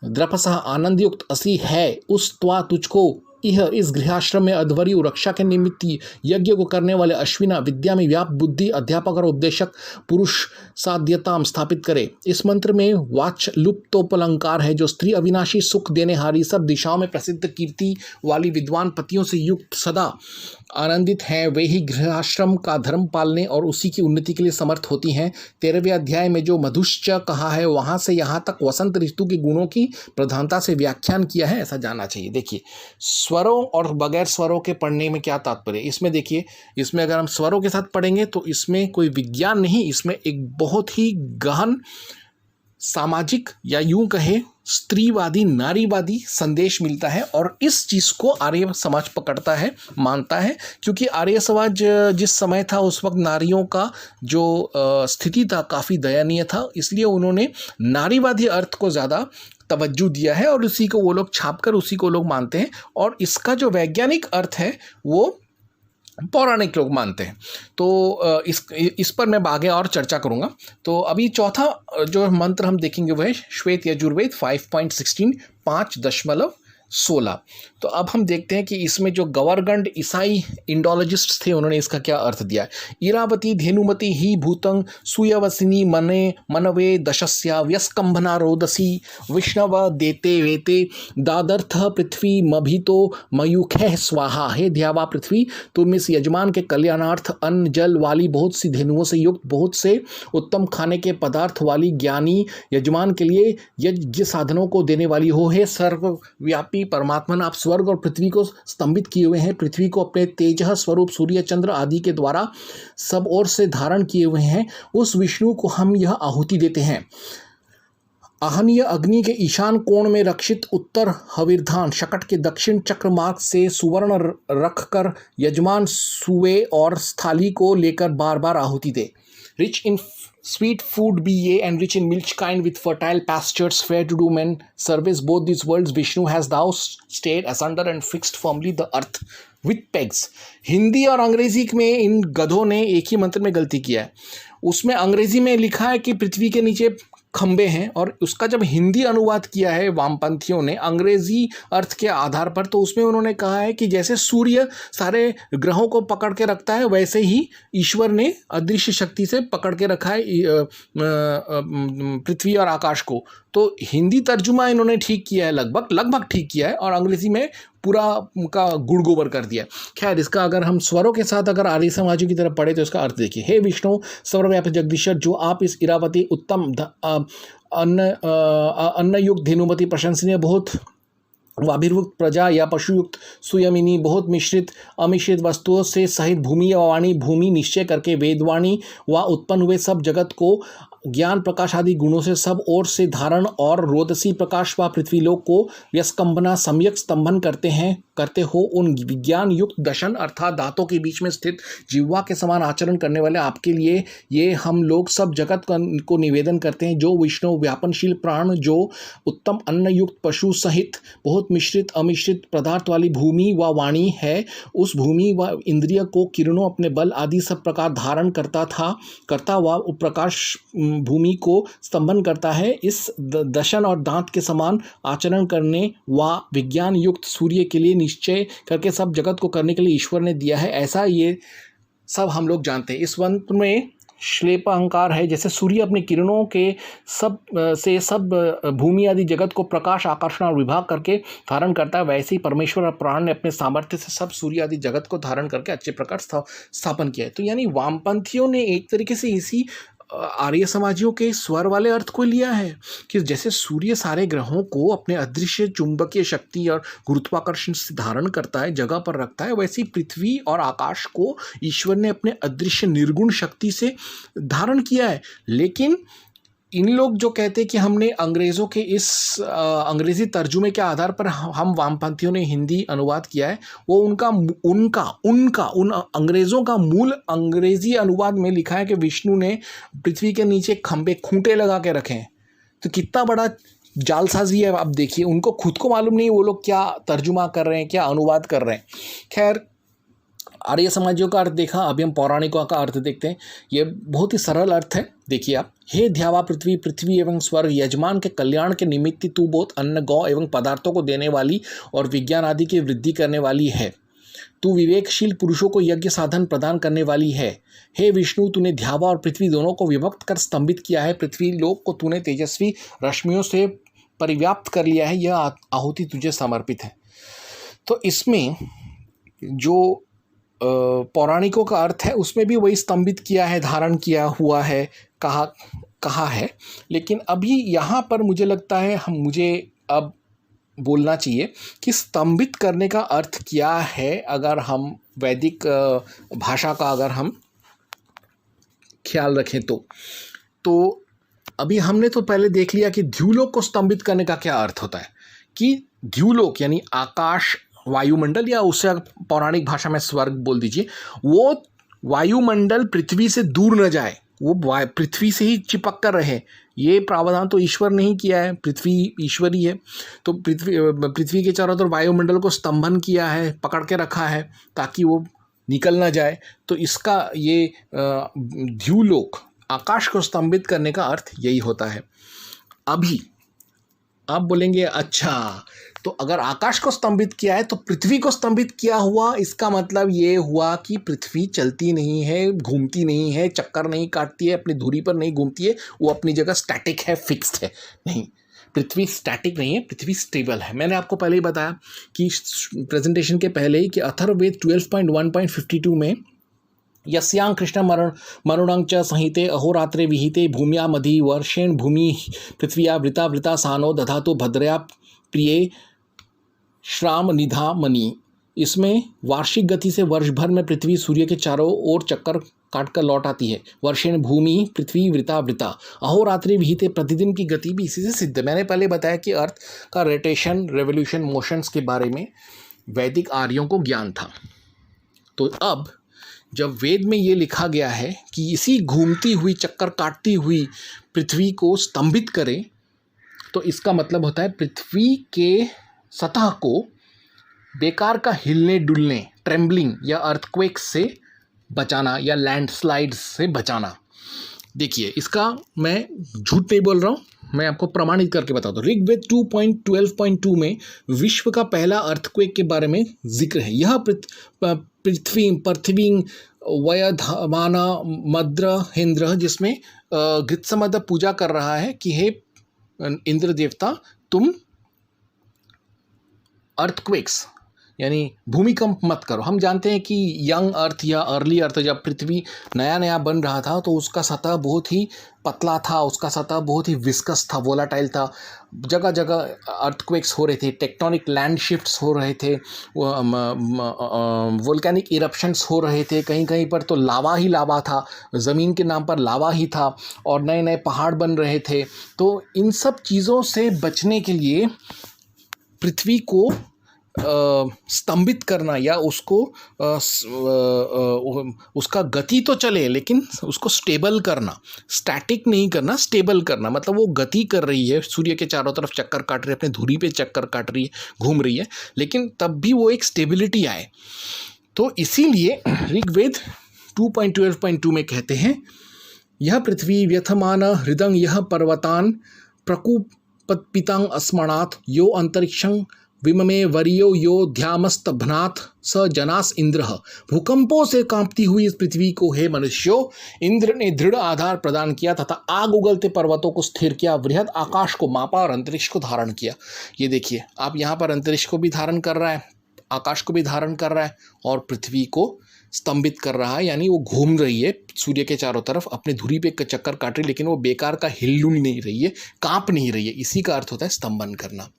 द्रपसा आनंद युक्त असी है, उस त्वा तुझको यह इस गृहाश्रम में अध्वर्यु रक्षा के निमित्त यज्ञ को करने वाले अश्विना विद्या में व्याप बुद्धि अध्यापक और उपदेशक पुरुष साध्यताम स्थापित करे। इस मंत्र में वाच लुप्तोपलंकार है, जो स्त्री अविनाशी सुख देने हारी सब दिशाओं में प्रसिद्ध कीर्ति वाली विद्वान पतियों से युक्त सदा आनंदित हैं, वे ही गृहाश्रम का धर्म पालने और उसी की उन्नति के लिए समर्थ होती हैं। 13वें अध्याय में जो मधुश्च कहा है, वहाँ से यहाँ तक वसंत ऋतु के गुणों की प्रधानता से व्याख्यान किया है, ऐसा जानना चाहिए। देखिए, स्वरों और बगैर स्वरों के पढ़ने में क्या तात्पर्य, इसमें देखिए, इसमें अगर हम स्वरों के साथ पढ़ेंगे तो इसमें कोई विज्ञान नहीं, इसमें एक बहुत ही गहन सामाजिक या यूं कहे स्त्रीवादी नारीवादी संदेश मिलता है। और इस चीज़ को आर्य समाज पकड़ता है, मानता है, क्योंकि आर्य समाज जिस समय था उस वक्त नारियों का जो स्थिति था काफ़ी दयनीय था, इसलिए उन्होंने नारीवादी अर्थ को ज़्यादा तवज्जो दिया है और उसी को वो लोग छापकर उसी को लोग मानते हैं। और इसका जो वैज्ञानिक अर्थ है वो पौराणिक लोग मानते हैं। तो इस पर मैं आगे और चर्चा करूंगा। तो अभी चौथा जो मंत्र हम देखेंगे वह है श्वेत यजुर्वेद 5.16 5.16। तो अब हम देखते हैं कि इसमें जो गवर्गंड ईसाई इंडोलॉजिस्ट थे उन्होंने इसका क्या अर्थ दिया है। इरावती धेनुमति ही भूतं सुयवसिनी मने मनवे दशस्या व्यस्कंभना रोदसी विष्णव देते वेते दादर्थ पृथ्वी मभितो मयूखैः स्वाहा। हे ध्यावा पृथ्वी, तुम इस यजमान के कल्याणार्थ अन्न जल वाली बहुत सी धेनुओं से युक्त बहुत से उत्तम खाने के पदार्थ वाली ज्ञानी यजमान के लिए यज्ञ साधनों को देने वाली हो। हे सर्वव्यापी परमात्मन, आप स्वर्ग और पृथ्वी को स्तंभित किए हुए हैं, पृथ्वी को अपने तेजः स्वरूप सूर्य चंद्र आदि के द्वारा सब ओर से धारण किए हुए हैं। उस विष्णु को हम यह आहुति देते हैं। आहनीय अग्नि के ईशान कोण में रक्षित उत्तर हविर्धान शकट के दक्षिण चक्र मार्ग से सुवर्ण रखकर यजमान सुए और स्थाली को लेकर बार बार आहुति दे। Rich in sweet food be ye, and rich in milch kind with fertile pastures, fair to do men service both these worlds. Vishnu has thou stayed asunder and fixed firmly the earth with pegs. Hindi और अंग्रेजी में इन गधों ने एक ही मंत्र में गलती किया है। उसमें अंग्रेजी में लिखा है कि पृथ्वी के नीचे खंबे हैं, और उसका जब हिंदी अनुवाद किया है वामपंथियों ने अंग्रेजी अर्थ के आधार पर, तो उसमें उन्होंने कहा है कि जैसे सूर्य सारे ग्रहों को पकड़ के रखता है, वैसे ही ईश्वर ने अदृश्य शक्ति से पकड़ के रखा है पृथ्वी और आकाश को। तो हिंदी तर्जुमा इन्होंने ठीक किया है, लगभग ठीक किया है, और अंग्रेजी में पूरा का गुड़ गोबर कर दिया। खैर, इसका अगर हम स्वरों के साथ अगर आर्य समाजों की तरफ पढ़े तो इसका अर्थ देखिए। हे विष्णु सर्वव्यापी जगदीश्वर, जो आप इस इरावती उत्तम अन्न युक्त धेनुमती प्रशंसनीय बहुत वाभिर्भुक्त प्रजा या पशुयुक्त सुयमिनी बहुत मिश्रित अमिश्रित वस्तुओं से सहित भूमि व वाणी भूमि निश्चय करके वेदवाणी व उत्पन्न हुए सब जगत को ज्ञान प्रकाश आदि गुणों से सब ओर से धारण और रोदसी प्रकाश व पृथ्वीलोक को व्यस्कंभना सम्यक स्तंभन करते हो उन विज्ञान युक्त दशन अर्थात दांतों के बीच में स्थित जिह्वा के समान आचरण करने वाले आपके लिए ये हम लोग सब जगत को निवेदन करते हैं। जो विष्णु व्यापनशील प्राण, जो उत्तम अन्न युक्त पशु सहित बहुत मिश्रित अमिश्रित पदार्थ वाली भूमि व वाणी है, उस भूमि व इंद्रिय को किरणों अपने बल आदि सब प्रकार धारण करता व प्रकाश भूमि को स्तंभन करता है। इस दशन और दांत के समान आचरण करने व विज्ञान युक्त सूर्य के लिए निश्चय करके सब जगत को करने के लिए ईश्वर ने दिया है। ऐसा ये सब हम लोग जानते हैं। इस मंत्र में श्लेप अहंकार है, जैसे सूर्य अपनी किरणों के सब भूमि आदि जगत को प्रकाश, आकर्षण और विभाग करके धारण करता है, वैसे ही परमेश्वर और प्राण ने अपने सामर्थ्य से सब सूर्य आदि जगत को धारण करके अच्छे प्रकार स्थापन किया है। तो यानी वामपंथियों ने एक तरीके से इसी आर्य समाजियों के स्वर वाले अर्थ को लिया है कि जैसे सूर्य सारे ग्रहों को अपने अदृश्य चुंबकीय शक्ति और गुरुत्वाकर्षण से धारण करता है, जगह पर रखता है, वैसे ही पृथ्वी और आकाश को ईश्वर ने अपने अदृश्य निर्गुण शक्ति से धारण किया है। लेकिन इन लोग जो कहते हैं कि हमने अंग्रेज़ों के इस अंग्रेज़ी तर्जुमे के आधार पर हम वामपंथियों ने हिंदी अनुवाद किया है, वो उन अंग्रेज़ों का मूल अंग्रेज़ी अनुवाद में लिखा है कि विष्णु ने पृथ्वी के नीचे खंबे खूंटे लगा के रखे हैं। तो कितना बड़ा जालसाजी है, आप देखिए। उनको खुद को मालूम नहीं वो लोग क्या तर्जुमा कर रहे हैं, क्या अनुवाद कर रहे हैं। खैर, आर्य समाजियों का अर्थ देखा, अभी हम पौराणिकों का अर्थ देखते हैं। ये बहुत ही सरल अर्थ है, देखिए आप। हे ध्यावा पृथ्वी, पृथ्वी एवं स्वर्ग, यजमान के कल्याण के निमित्त तू बहुत अन्न, गौ एवं पदार्थों को देने वाली और विज्ञान आदि की वृद्धि करने वाली है। तू विवेकशील पुरुषों को यज्ञ साधन प्रदान करने वाली है। हे विष्णु, तूने ध्यावा और पृथ्वी दोनों को विभक्त कर स्तंभित किया है। पृथ्वी लोक को तूने तेजस्वी रश्मियों से परिव्याप्त कर लिया है, यह आहुति तुझे समर्पित है। तो इसमें जो पौराणिकों का अर्थ है उसमें भी वही स्तंभित किया है, धारण किया हुआ है, कहा है। लेकिन अभी यहाँ पर मुझे लगता है मुझे अब बोलना चाहिए कि स्तंभित करने का अर्थ क्या है। अगर हम वैदिक भाषा का अगर हम ख्याल रखें तो अभी हमने तो पहले देख लिया कि द्युलोक को स्तंभित करने का क्या अर्थ होता है, कि द्युलोक यानी आकाश, वायुमंडल, या उससे पौराणिक भाषा में स्वर्ग बोल दीजिए, वो वायुमंडल पृथ्वी से दूर न जाए, वो पृथ्वी से ही चिपक कर रहे। ये प्रावधान तो ईश्वर ने ही किया है, पृथ्वी ईश्वरी है। तो पृथ्वी के चारों तरफ वायुमंडल को स्तंभन किया है, पकड़ के रखा है ताकि वो निकल ना जाए। तो इसका ये द्युलोक, आकाश को स्तंभित करने का अर्थ यही होता है। अभी आप बोलेंगे अच्छा, तो अगर आकाश को स्तंभित किया है तो पृथ्वी को स्तंभित किया हुआ, इसका मतलब ये हुआ कि पृथ्वी चलती नहीं है, घूमती नहीं है, चक्कर नहीं काटती है, अपनी धुरी पर नहीं घूमती है, वो अपनी जगह स्टैटिक है, फिक्स्ड है। नहीं, पृथ्वी स्टैटिक नहीं है, पृथ्वी स्टेबल है। मैंने आपको पहले ही बताया कि प्रेजेंटेशन के पहले ही कि अथर्ववेद 12.1.52 में यस्यां कृष्ण मरुणं च संहिते अहोरात्रे विहिते भूम्या मधि वर्षेण भूमि पृथ्व्या वृता वृता सानो दधातु भद्रया प्रिय श्राम निधा मणि। इसमें वार्षिक गति से वर्ष भर में पृथ्वी सूर्य के चारों ओर चक्कर काटकर लौट आती है। वर्षेण भूमि पृथ्वी वृता वृता अहोरात्रि विहिते, प्रतिदिन की गति भी इसी से सिद्ध है। मैंने पहले बताया कि अर्थ का रोटेशन, रेवोल्यूशन, मोशंस के बारे में वैदिक आर्यों को ज्ञान था। तो अब जब वेद में ये लिखा गया है कि इसी घूमती हुई, चक्कर काटती हुई पृथ्वी को स्तंभित करें, तो इसका मतलब होता है पृथ्वी के सतह को बेकार का हिलने डुलने, ट्रेम्बलिंग या अर्थक्वेक से बचाना, या लैंडस्लाइड्स से बचाना। देखिए, इसका मैं झूठ नहीं बोल रहा हूँ, मैं आपको प्रमाणित करके बताता हूँ। ऋग्वेद 2.12.2 में विश्व का पहला अर्थक्वेक के बारे में जिक्र है। यह पृथ्वी वयधमाना मद्र हिंद्र, जिसमें गृत्समद पूजा कर रहा है कि हे इंद्र देवता, तुम अर्थक्वेक्स यानी भूमिकंप मत करो। हम जानते हैं कि यंग अर्थ या अर्ली अर्थ, जब पृथ्वी नया नया बन रहा था तो उसका सतह बहुत ही पतला था, उसका सतह बहुत ही विस्कस था, वोलाटाइल था। जगह जगह अर्थक्वेक्स हो रहे थे, टेक्टोनिक लैंड शिफ्ट्स हो रहे थे, वोल्केनिक इरप्शंस हो रहे थे। कहीं कहीं पर तो लावा ही लावा था, ज़मीन के नाम पर लावा ही था, और नए नए पहाड़ बन रहे थे। तो इन सब चीज़ों से बचने के लिए पृथ्वी को स्तंभित करना, या उसको उसका गति तो चले लेकिन उसको स्टेबल करना, स्टैटिक नहीं करना, स्टेबल करना। मतलब वो गति कर रही है, सूर्य के चारों तरफ चक्कर काट रही है, अपने धुरी पे चक्कर काट रही है, घूम रही है, लेकिन तब भी वो एक स्टेबिलिटी आए। तो इसीलिए ऋग्वेद 2.12.2 में कहते हैं, यह पृथ्वी व्यथमान हृदंग यह पर्वतान प्रकूपत्पितांग अस्मणात् यो अंतरिक्षं विममे वरियो योध्यामस्तभनाथ स जनास इंद्र। भूकंपों से कांपती हुई इस पृथ्वी को हे मनुष्यों, इंद्र ने दृढ़ आधार प्रदान किया तथा आग उगलते पर्वतों को स्थिर किया, बृहद आकाश को मापा और अंतरिक्ष को धारण किया। ये देखिए आप यहाँ पर अंतरिक्ष को भी धारण कर रहा है, आकाश को भी धारण कर रहा है और पृथ्वी को स्तंभित कर रहा है, यानी वो घूम रही है सूर्य के चारों तरफ, अपने धुरी पे चक्कर काट रही, लेकिन वो बेकार का हिलडुल नहीं रही है, कांप नहीं रही है। इसी का अर्थ होता है स्तंभन करना।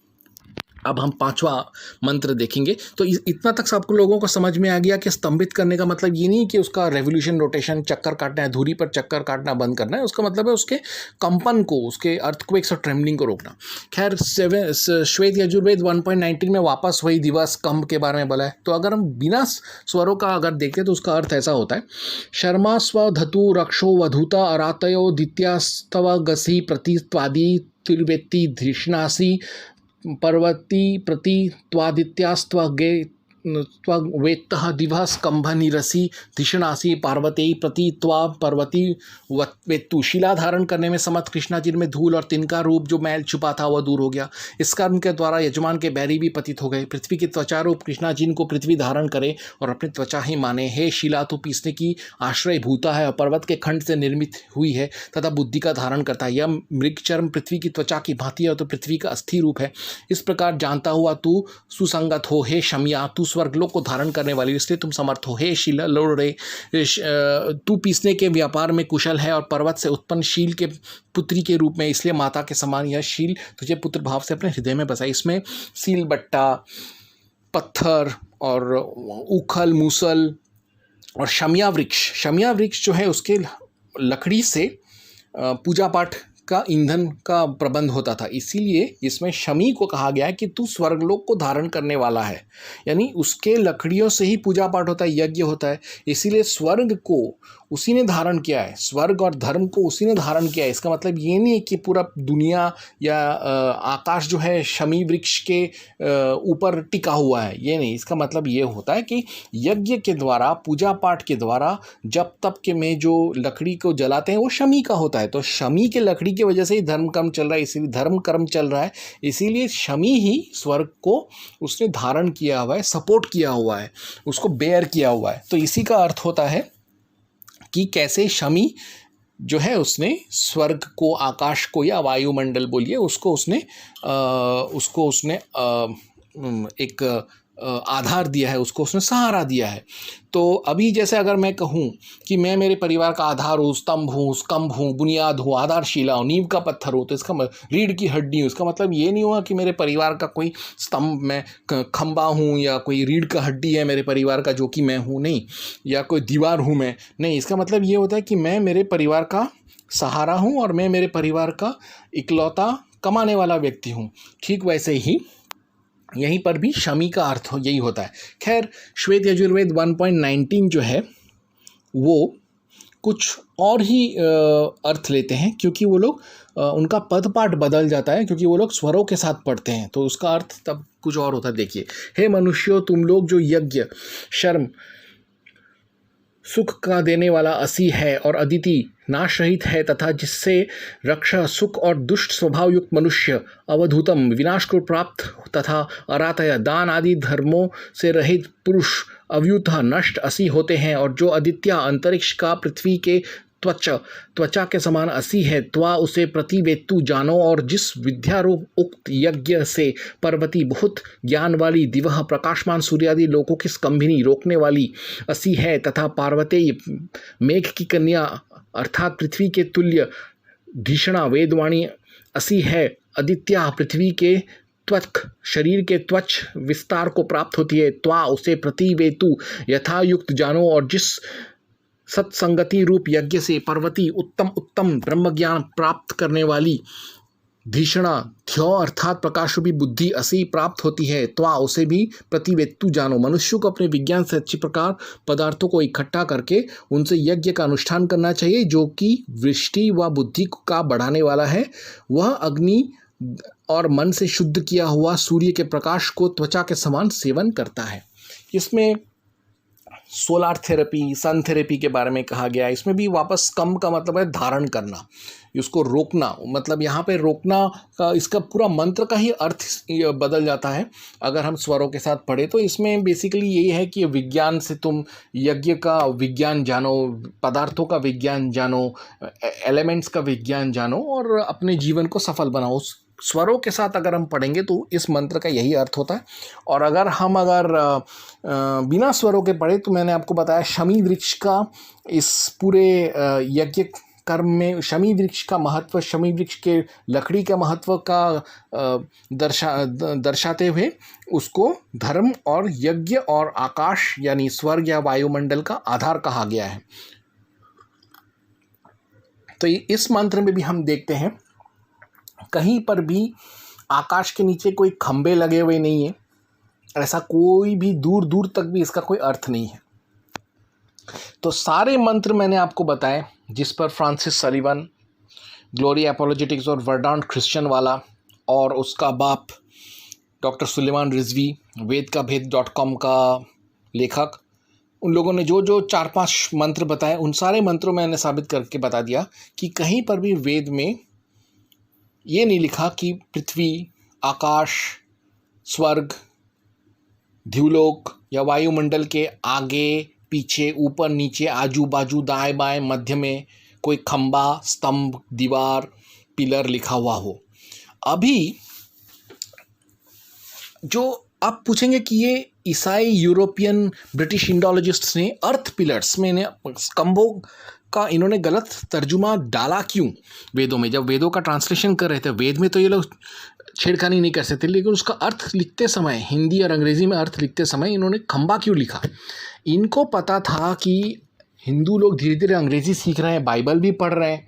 अब हम पांचवा मंत्र देखेंगे। तो इतना तक सबको लोगों को समझ में आ गया कि स्तंभित करने का मतलब ये नहीं कि उसका रेवोल्यूशन, रोटेशन, चक्कर काटना है, धुरी पर चक्कर काटना बंद करना है। उसका मतलब है उसके कंपन को, उसके अर्थक्वेक्स और ट्रेमलिंग को रोकना। खैर श्वेत यजुर्वेद 1.19 में वापस वही दिवस कंभ के बारे में बोला है। तो अगर हम बिना स्वरों का अगर देखें तो उसका अर्थ ऐसा होता है, शर्मा स्व धतु रक्षो वधूता अरातयो दित्यास्तव गसी प्रतित्वादि तिर्वेत्ति धृष्णासी पर्वती प्रति त्वादित्यास्त्वगे त्ववेत्तः दिवः स्कंभनिरसी धिषणासी पार्वती प्रति त्वा पर्वती वेत्तु। शिला धारण करने में समर्थ कृष्णाजिर में धूल और तिनका रूप जो मैल छुपा था वह दूर हो गया। इस कर्म के द्वारा यजमान के बैरी भी पतित हो गए। पृथ्वी की त्वचा रूप कृष्णाजिन को पृथ्वी धारण करे और अपनी त्वचा ही माने। हे शिला, तू पीसने की आश्रय भूता है और पर्वत के खंड से निर्मित हुई है तथा बुद्धि का धारण करता है। यह मृग चर्म पृथ्वी की त्वचा की भांति है तो पृथ्वी का अस्थि रूप है। इस प्रकार जानता हुआ तू सुसंगत हो। हे शमिया, तू स्वर्गलोक को धारण करने वाली, इसलिए तुम समर्थ हो। हे शिला लोड़े, तू पीसने के व्यापार में कुशल है और पर्वत से उत्पन्न शील के पुत्री के रूप में, इसलिए माता के समान यह शील तुझे पुत्र भाव से अपने हृदय में बसा। इसमें सील बट्टा, पत्थर और उखल मूसल और शमिया वृक्ष जो है उसके लकड़ी से पूजा पाठ का ईंधन का प्रबंध होता था। इसीलिए इसमें शमी को कहा गया है कि तू स्वर्गलोक को धारण करने वाला है, यानी उसके लकड़ियों से ही पूजा पाठ होता है, यज्ञ होता है। इसीलिए स्वर्ग को उसी ने धारण किया है, स्वर्ग और धर्म को उसी ने धारण किया है। इसका मतलब ये नहीं है कि पूरा दुनिया या आकाश जो है शमी वृक्ष के ऊपर टिका हुआ है, ये नहीं। इसका मतलब ये होता है कि यज्ञ के द्वारा, पूजा पाठ के द्वारा जब तप के में जो लकड़ी को जलाते हैं वो शमी का होता है। तो शमी के लकड़ी की वजह से ही धर्म कर्म चल रहा है, इसीलिए धर्म कर्म चल रहा है। इसीलिए शमी ही स्वर्ग को उसने धारण किया हुआ है, सपोर्ट किया हुआ है, उसको बेयर किया हुआ है। तो इसी का अर्थ होता है कि कैसे शमी जो है उसने स्वर्ग को, आकाश को या वायुमंडल बोलिए उसको उसने एक आधार दिया है, उसको उसने सहारा दिया है। तो अभी जैसे अगर मैं कहूँ कि मैं मेरे परिवार का आधार हूँ, स्तंभ हूँ, स्कंभ हूँ, बुनियाद हूँ, आधारशिला हूँ, नींव का पत्थर हूँ, तो इसका रीढ़ की हड्डी हूँ, इसका मतलब ये नहीं हुआ कि मेरे परिवार का कोई स्तंभ, मैं खंबा हूँ या कोई रीढ़ का हड्डी है मेरे परिवार का जो कि मैं हूँ, नहीं, या कोई दीवार हूँ मैं, नहीं। इसका मतलब ये होता है कि मैं मेरे परिवार का सहारा हूँ और मैं मेरे परिवार का इकलौता कमाने वाला व्यक्ति हूँ। ठीक वैसे ही यहीं पर भी शमी का अर्थ यही होता है। खैर श्वेत यजुर्वेद 1.19 जो है वो कुछ और ही अर्थ लेते हैं, क्योंकि वो लोग उनका पद पाठ बदल जाता है, क्योंकि वो लोग स्वरों के साथ पढ़ते हैं, तो उसका अर्थ तब कुछ और होता है। देखिए, हे मनुष्यों, तुम लोग जो यज्ञ, शर्म, सुख का देने वाला असी है और अदिति नाश रहित है तथा जिससे रक्षा, सुख और दुष्ट स्वभाव युक्त मनुष्य, अवधूतम, विनाश को प्राप्त तथा अरातय, दान आदि धर्मों से रहित पुरुष, अव्यूतः, नष्ट असी होते हैं। और जो आदित्य, अंतरिक्ष का पृथ्वी के त्वचा के समान असी है, त्वा उसे प्रतिवेत्तु जानो। और जिस विद्यारूप उक्त यज्ञ से पर्वती, बहुत ज्ञान वाली, दिवह, प्रकाशमान सूर्यादि लोकों की स्कंभिनी, रोकने वाली असी है तथा पार्वती, मेघ की कन्या अर्थात पृथ्वी के तुल्य, धिषणा, वेदवाणी असी है। आदित्य, पृथ्वी के त्वक, शरीर के त्वच विस्तार को प्राप्त होती है, त्वा उसे प्रतिवेतु, यथायुक्त जानो। और जिस सत्संगति रूप यज्ञ से पर्वती, उत्तम ब्रह्म ज्ञान प्राप्त करने वाली धीषणा, ध्यो अर्थात प्रकाश रूपी बुद्धि असी प्राप्त होती है, त्वा उसे भी प्रतिवेत्तु जानो। मनुष्य को अपने विज्ञान से अच्छी प्रकार पदार्थों को इकट्ठा करके उनसे यज्ञ का अनुष्ठान करना चाहिए, जो कि वृष्टि व बुद्धि का बढ़ाने वाला है। वह अग्नि और मन से शुद्ध किया हुआ सूर्य के प्रकाश को त्वचा के समान सेवन करता है। इसमें सोलार थेरेपी, सन थेरेपी के बारे में कहा गया है। इसमें भी वापस कम का मतलब है धारण करना, इसको रोकना, मतलब यहाँ पे रोकना का इसका पूरा मंत्र का ही अर्थ बदल जाता है अगर हम स्वरों के साथ पढ़े तो। इसमें बेसिकली यही है कि विज्ञान से तुम यज्ञ का विज्ञान जानो, पदार्थों का विज्ञान जानो, एलिमेंट्स का विज्ञान जानो और अपने जीवन को सफल बनाओ। स्वरों के साथ अगर हम पढ़ेंगे तो इस मंत्र का यही अर्थ होता है। और अगर बिना स्वरों के पढ़े तो मैंने आपको बताया शमी वृक्ष का इस पूरे यज्ञ कर्म में शमी वृक्ष का महत्व, शमी वृक्ष के लकड़ी का महत्व का दर्शाते हुए उसको धर्म और यज्ञ और आकाश यानी स्वर्ग या वायुमंडल का आधार कहा गया है। तो इस मंत्र में भी हम देखते हैं कहीं पर भी आकाश के नीचे कोई खंबे लगे हुए नहीं है, ऐसा कोई भी दूर दूर तक भी इसका कोई अर्थ नहीं है। तो सारे मंत्र मैंने आपको बताए जिस पर फ्रांसिस सलीवन, ग्लोरी एपोलोजेटिक्स और वर्डांट क्रिश्चियन वाला और उसका बाप डॉक्टर सुलेमान रिजवी, वेदकाभेद.com का लेखक, उन लोगों ने जो जो 4-5 मंत्र बताए उन सारे मंत्रों में मैंने साबित करके बता दिया कि कहीं पर भी वेद में ये नहीं लिखा कि पृथ्वी, आकाश, स्वर्ग, ध्युलोक या वायुमंडल के आगे पीछे, ऊपर नीचे, आजू बाजू, दाएं बाएं, मध्य में कोई खंबा, स्तंभ, दीवार, पिलर लिखा हुआ हो। अभी जो आप पूछेंगे कि ये ईसाई, यूरोपियन, ब्रिटिश इंडोलॉजिस्ट्स ने अर्थ पिलर्स में स्तंभों का इन्होंने गलत तर्जुमा डाला क्यों वेदों में? जब वेदों का ट्रांसलेशन कर रहे थे, वेद में तो ये लोग छेड़खानी नहीं कर सकते, लेकिन उसका अर्थ लिखते समय, हिंदी और अंग्रेजी में अर्थ लिखते समय इन्होंने खंबा क्यों लिखा? इनको पता था कि हिंदू लोग धीरे धीरे अंग्रेजी सीख रहे हैं, बाइबल भी पढ़ रहे हैं,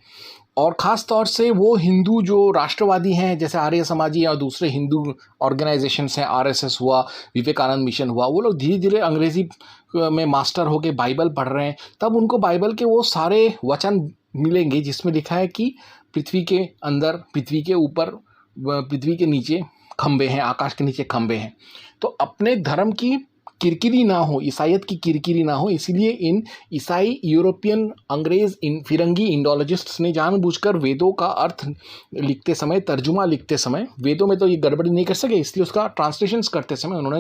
और ख़ास तौर से वो हिंदू जो राष्ट्रवादी हैं जैसे आर्य समाजी और दूसरे हिंदू ऑर्गेनाइजेशंस हैं, आरएसएस हुआ, विवेकानंद मिशन हुआ, वो लोग धीरे धीरे अंग्रेजी में मास्टर होके बाइबल पढ़ रहे हैं। तब उनको बाइबल के वो सारे वचन मिलेंगे जिसमें लिखा है कि पृथ्वी के अंदर, पृथ्वी के ऊपर, पृथ्वी के नीचे खंबे हैं, आकाश के नीचे खंबे हैं। तो अपने धर्म की किरकिरी ना हो, ईसाइयत की किरकिरी ना हो, इसीलिए इन ईसाई, यूरोपियन, अंग्रेज, फिरंगी इंडोलॉजिस्ट्स ने जानबूझकर वेदों का अर्थ लिखते समय, तर्जुमा लिखते समय, वेदों में तो ये गड़बड़ी नहीं कर सके, इसलिए उसका ट्रांसलेशंस करते समय उन्होंने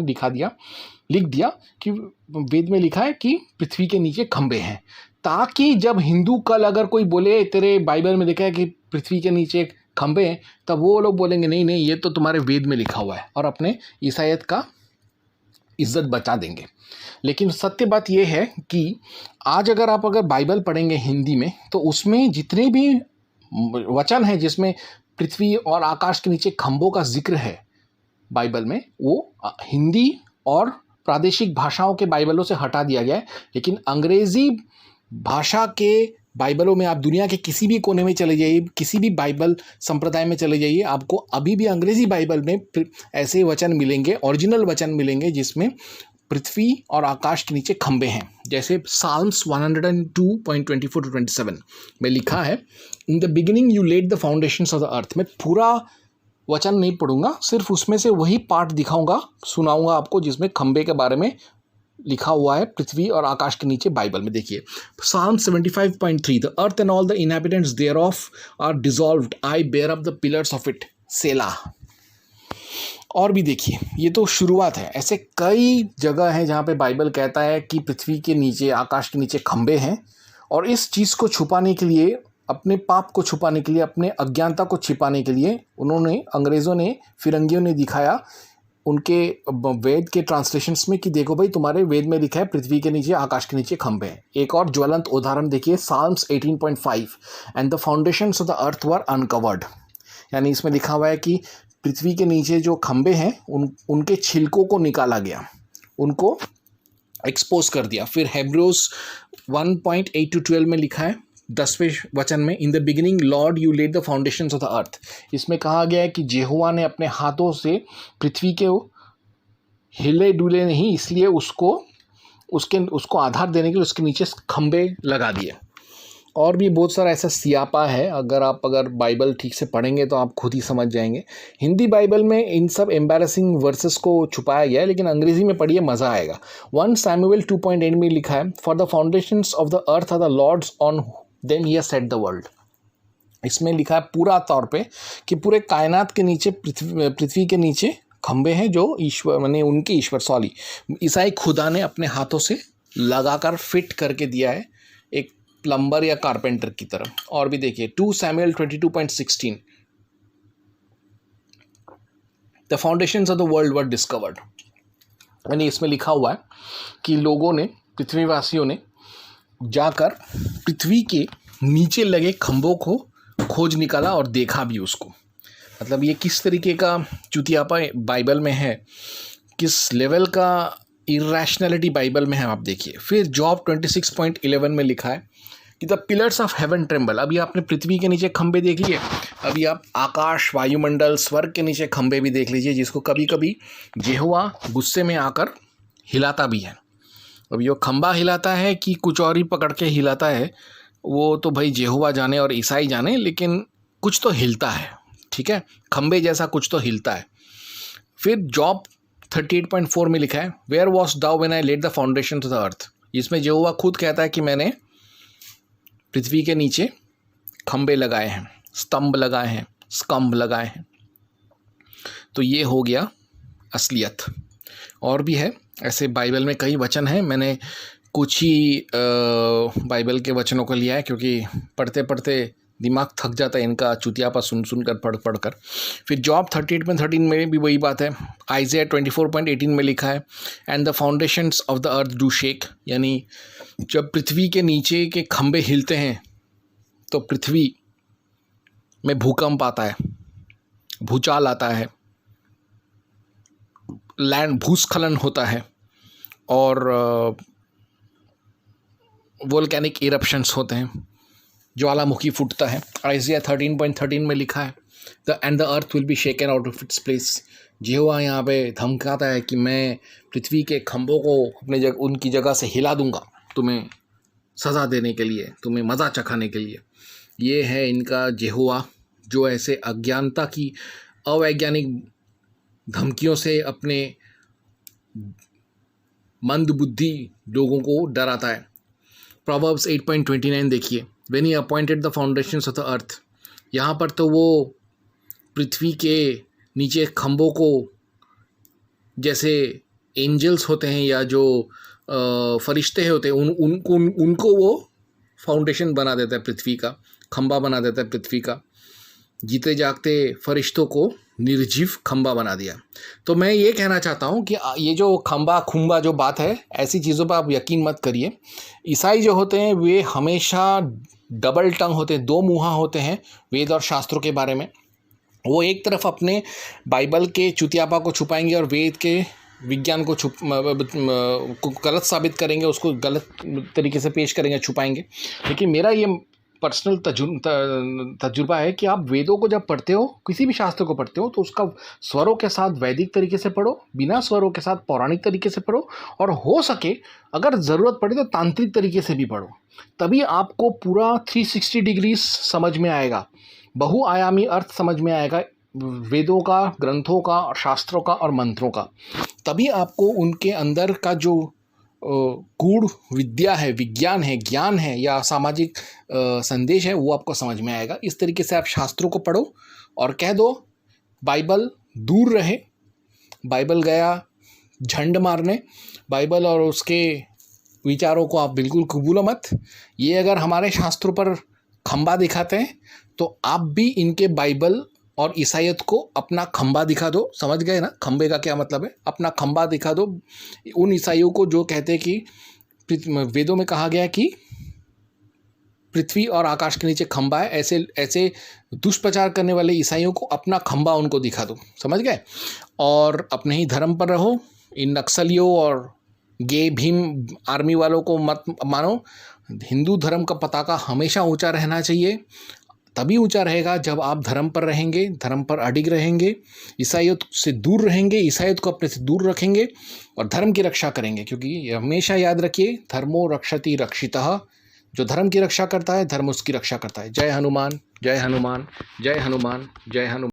लिख दिया कि वेद में लिखा है कि पृथ्वी के नीचे खंबे हैं, ताकि जब हिंदू कल अगर कोई बोले तेरे बाइबल में लिखा है कि पृथ्वी के नीचे खंबे हैं, तब वो लोग बोलेंगे नहीं नहीं ये तो तुम्हारे वेद में लिखा हुआ है, और अपने ईसाइयत का इज्जत बचा देंगे। लेकिन सत्य बात यह है कि आज अगर बाइबल पढ़ेंगे हिंदी में तो उसमें जितने भी वचन हैं जिसमें पृथ्वी और आकाश के नीचे खंभों का जिक्र है बाइबल में, वो हिंदी और प्रादेशिक भाषाओं के बाइबलों से हटा दिया गया है। लेकिन अंग्रेजी भाषा के बाइबलों में आप दुनिया के किसी भी कोने में चले जाइए, किसी भी बाइबल संप्रदाय में चले जाइए, आपको अभी भी अंग्रेजी बाइबल में ऐसे वचन मिलेंगे, ओरिजिनल वचन मिलेंगे जिसमें पृथ्वी और आकाश के नीचे खंबे हैं। जैसे साल्म्स 102.24-27 में लिखा है, in the beginning you laid the foundations of the earth. मैं पूरा वचन नहीं पढ़ूंगा, सिर्फ उसमें से वही पार्ट दिखाऊंगा, सुनाऊंगा आपको जिसमें खंबे के बारे में लिखा हुआ है पृथ्वी और आकाश के नीचे बाइबल में। देखिए Psalm 75.3, the earth and all the inhabitants thereof are dissolved, I bear up the pillars of it, selah. और भी देखिए, ये तो शुरुआत है, ऐसे कई जगह हैं जहाँ पे बाइबल कहता है कि पृथ्वी के नीचे, आकाश के नीचे खंबे हैं, और इस चीज़ को छुपाने के लिए, अपने पाप को छुपाने के लिए, अपने अज्ञानता को छिपाने के लिए उन्होंने, अंग्रेज़ों ने, फिरंगियों ने दिखाया उनके वेद के ट्रांसलेशंस में कि देखो भाई तुम्हारे वेद में लिखा है पृथ्वी के नीचे, आकाश के नीचे खंबे हैं। एक और ज्वलंत उदाहरण देखिए, Psalms 18.5, and the foundations of the earth were uncovered, यानी इसमें लिखा हुआ है कि पृथ्वी के नीचे जो खंबे हैं उनके छिलकों को निकाला गया, उनको एक्सपोज कर दिया। फिर Hebrews 1.8-12 में लिखा है 10वें वचन में, in the beginning Lord you laid the foundations of the earth. इसमें कहा गया है कि यहोवा ने अपने हाथों से पृथ्वी के हिले डुले नहीं, इसलिए उसको आधार देने के लिए उसके नीचे खंबे लगा दिए। और भी बहुत सारा ऐसा सियापा है, अगर बाइबल ठीक से पढ़ेंगे तो आप खुद ही समझ जाएंगे। हिंदी बाइबल में इन सब एम्बैरसिंग वर्सेस को छुपाया गया है, लेकिन अंग्रेजी में पढ़िए मज़ा आएगा। 1 सैमुएल 2:8 में लिखा है, for the foundations of the earth are the Lord's on them he has set the world. इसमें लिखा है पूरा तौर पे कि पूरे कायनात के नीचे, पृथ्वी के नीचे खंबे हैं जो ईश्वर, माने उनके ईश्वर, ईसाई खुदा ने अपने हाथों से लगाकर फिट करके दिया है, एक प्लम्बर या कारपेंटर की तरह। और भी देखिए 2 Samuel 22:16, the foundations of the world were discovered. यानी इसमें लिखा हुआ है कि लोगों ने, पृथ्वीवासियों ने जाकर पृथ्वी के नीचे लगे खंभों को खोज निकाला और देखा भी उसको। मतलब ये किस तरीके का चुतियापा बाइबल में है, किस लेवल का इरेशनैलिटी बाइबल में है, आप देखिए। फिर जॉब 26:11 में लिखा है कि the pillars of haven tremble. अभी आपने पृथ्वी के नीचे खंबे देख लिए, अभी आप आकाश, वायुमंडल, स्वर्ग के नीचे खंबे भी देख लीजिए, जिसको कभी कभी यहोवा गुस्से में आकर हिलाता भी है। अभी वो खंबा हिलाता है कि कुछ और ही पकड़ के हिलाता है, वो तो भाई यहोवा जाने और ईसाई जाने, लेकिन कुछ तो हिलता है, ठीक है, खंबे जैसा कुछ तो हिलता है। फिर जॉब 38:4 में लिखा है, where was thou when I laid the foundation of the earth. इसमें यहोवा खुद कहता है कि मैंने पृथ्वी के नीचे खंबे लगाए हैं, स्तंभ लगाए हैं, स्कंभ लगाए हैं। तो ये हो गया असलियत। और भी है ऐसे, बाइबल में कई वचन हैं, मैंने कुछ ही बाइबल के वचनों को लिया है, क्योंकि पढ़ते पढ़ते दिमाग थक जाता है इनका चुतियापा सुन सुन कर, पढ़ कर। फिर जॉब 38:13 में भी वही बात है। आइज़ाया 24:18 में लिखा है, and the foundations of the earth do shake. यानी जब पृथ्वी के नीचे के खंबे हिलते हैं तो पृथ्वी में भूकंप आता है, भूचाल आता है, लैंड भूस्खलन होता है और वोल्केनिक इरप्शंस होते हैं, ज्वालामुखी फूटता है। आइज़ाया 13:13 में लिखा है, the end the earth will be shaken out of its place. यहोवा यहाँ पे धमकाता है कि मैं पृथ्वी के खंभों को अपने उनकी जगह से हिला दूंगा, तुम्हें सज़ा देने के लिए, तुम्हें मज़ा चखाने के लिए। ये है इनका यहोवा, जो ऐसे अज्ञानता की, अवैज्ञानिक धमकियों से अपने मंदबुद्धि लोगों को डराता है। प्रोवर्ब्स 8:29 देखिए, when he appointed the foundations of the अर्थ। यहाँ पर तो वो पृथ्वी के नीचे खंभों को, जैसे एंजल्स होते हैं या जो फरिश्ते होते हैं, उनको वो फाउंडेशन बना देता है, पृथ्वी का खंबा बना देता है, पृथ्वी का जीते जागते फरिश्तों को निर्जीव खंबा बना दिया। तो मैं ये कहना चाहता हूँ कि ये जो खंबा खुंबा जो बात है, ऐसी चीज़ों पर आप यकीन मत करिए। ईसाई जो होते हैं वे हमेशा डबल टंग होते हैं, दो मुँहा होते हैं वेद और शास्त्रों के बारे में। वो एक तरफ अपने बाइबल के चुतियापा को छुपाएंगे और वेद के विज्ञान को गलत साबित करेंगे, उसको गलत तरीके से पेश करेंगे, छुपाएंगे। लेकिन मेरा ये पर्सनल तजुर्बा है कि आप वेदों को जब पढ़ते हो, किसी भी शास्त्र को पढ़ते हो, तो उसका स्वरों के साथ वैदिक तरीके से पढ़ो, बिना स्वरों के साथ पौराणिक तरीके से पढ़ो, और हो सके अगर ज़रूरत पड़े तो तांत्रिक तरीके से भी पढ़ो। तभी आपको पूरा 360 डिग्री समझ में आएगा, बहुआयामी अर्थ समझ में आएगा वेदों का, ग्रंथों का, शास्त्रों का और मंत्रों का। तभी आपको उनके अंदर का जो गूढ़ विद्या है, विज्ञान है, ज्ञान है या सामाजिक संदेश है, वो आपको समझ में आएगा। इस तरीके से आप शास्त्रों को पढ़ो और कह दो बाइबल दूर रहे, बाइबल गया झंड मारने, बाइबल और उसके विचारों को आप बिल्कुल कबूलो मत। ये अगर हमारे शास्त्रों पर खंबा दिखाते हैं तो आप भी इनके बाइबल और ईसाइयत को अपना खंबा दिखा दो। समझ गए ना खंबे का क्या मतलब है? अपना खंबा दिखा दो उन ईसाइयों को जो कहते हैं कि वेदों में कहा गया कि पृथ्वी और आकाश के नीचे खंबा है। ऐसे दुष्प्रचार करने वाले ईसाइयों को अपना खंबा उनको दिखा दो। समझ गए? और अपने ही धर्म पर रहो। इन नक्सलियों और गे भीम आर्मी वालों को मत मानो। हिंदू धर्म का पताका हमेशा ऊंचा रहना चाहिए। तभी ऊंचा रहेगा जब आप धर्म पर रहेंगे, धर्म पर अडिग रहेंगे, ईसाइयत से दूर रहेंगे, ईसाइयत को अपने से दूर रखेंगे और धर्म की रक्षा करेंगे। क्योंकि हमेशा याद रखिए, धर्मो रक्षति रक्षितः, जो धर्म की रक्षा करता है, धर्म उसकी रक्षा करता है। जय हनुमान, जय हनुमान, जय हनुमान, जय हनुमान।